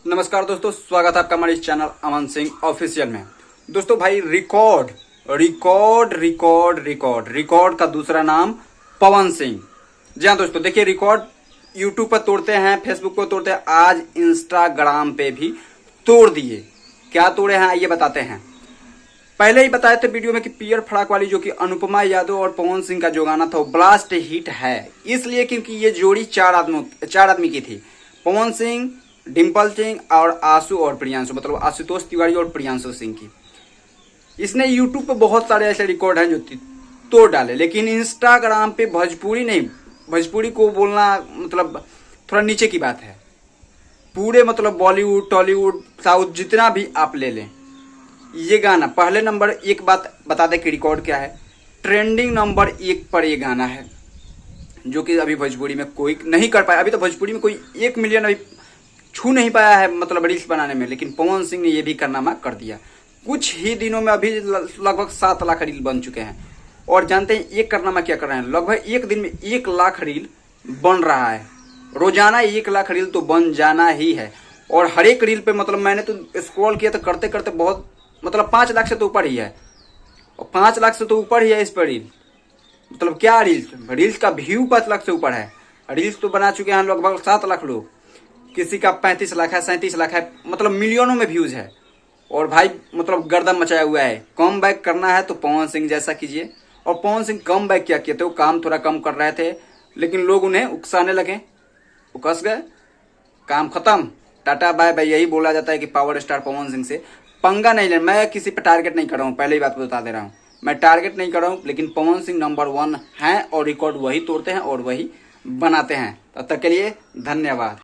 नमस्कार दोस्तों, स्वागत है आपका हमारे इस चैनल अमन सिंह ऑफिशियल में। दोस्तों भाई record record record record record का दूसरा नाम पवन सिंह। जी हाँ दोस्तों, देखिए रिकॉर्ड यूट्यूब पर तोड़ते हैं, फेसबुक पर तोड़ते हैं, आज इंस्टाग्राम पे भी तोड़ दिए। क्या तोड़े हैं आइए बताते हैं। पहले ही बताए थे वीडियो में कि पियर फड़ाक वाली जो कि अनुपमा यादव और पवन सिंह का जो गाना था वो ब्लास्ट हिट है, इसलिए क्योंकि ये जोड़ी चार आदमी की थी। पवन सिंह, डिम्पल सिंह और आशु और प्रियांशु, मतलब आशुतोष तिवारी और प्रियांशु सिंह की। इसने यूट्यूब पे बहुत सारे ऐसे रिकॉर्ड हैं जो तोड़ डाले, लेकिन इंस्टाग्राम पे भोजपुरी नहीं, भोजपुरी को बोलना मतलब थोड़ा नीचे की बात है। पूरे मतलब बॉलीवुड, टॉलीवुड, साउथ जितना भी आप ले लें, ये गाना पहले नंबर एक। बात बता दें कि रिकॉर्ड क्या है, ट्रेंडिंग नंबर 1 पर ये गाना है, जो कि अभी भोजपुरी में कोई नहीं कर पाया। अभी तो भोजपुरी में कोई 1 मिलियन अभी छू नहीं पाया है, मतलब रील्स बनाने में, लेकिन पवन सिंह ने ये भी कारनामा कर दिया। कुछ ही दिनों में अभी लगभग 7 लाख रील बन चुके हैं। और जानते हैं एक कारनामा क्या कर रहे हैं, लगभग एक दिन में 1 लाख रील बन रहा है। रोजाना 1 लाख रील तो बन जाना ही है। और हर एक रील पे मतलब मैंने तो स्क्रॉल किया तो करते करते बहुत मतलब 5 लाख से तो ऊपर ही है, और 5 लाख से तो ऊपर ही है इस पर रील। मतलब क्या रील्स का व्यू 5 लाख से ऊपर है। रील्स तो बना चुके हैं लगभग 7 लाख लोग, किसी का 35 लाख है, 37 लाख है, मतलब मिलियनों में व्यूज है। और भाई मतलब गर्दन मचाया हुआ है। कम बैक करना है तो पवन सिंह जैसा कीजिए। और पवन सिंह कम बैक क्या किए थे, वो काम थोड़ा कम कर रहे थे, लेकिन लोग उन्हें उकसाने लगे, उकस गए, काम खत्म, टाटा बाय बाय। यही बोला जाता है कि पावर स्टार पवन सिंह से पंगा नहीं लेना। मैं किसी पर टारगेट नहीं कर रहा हूँ, पहले ही बात बता दे रहा हूँ, मैं टारगेट नहीं कर रहा हूँ, लेकिन पवन सिंह नंबर 1 है और रिकॉर्ड वही तोड़ते हैं और वही बनाते हैं। तब तक के लिए धन्यवाद।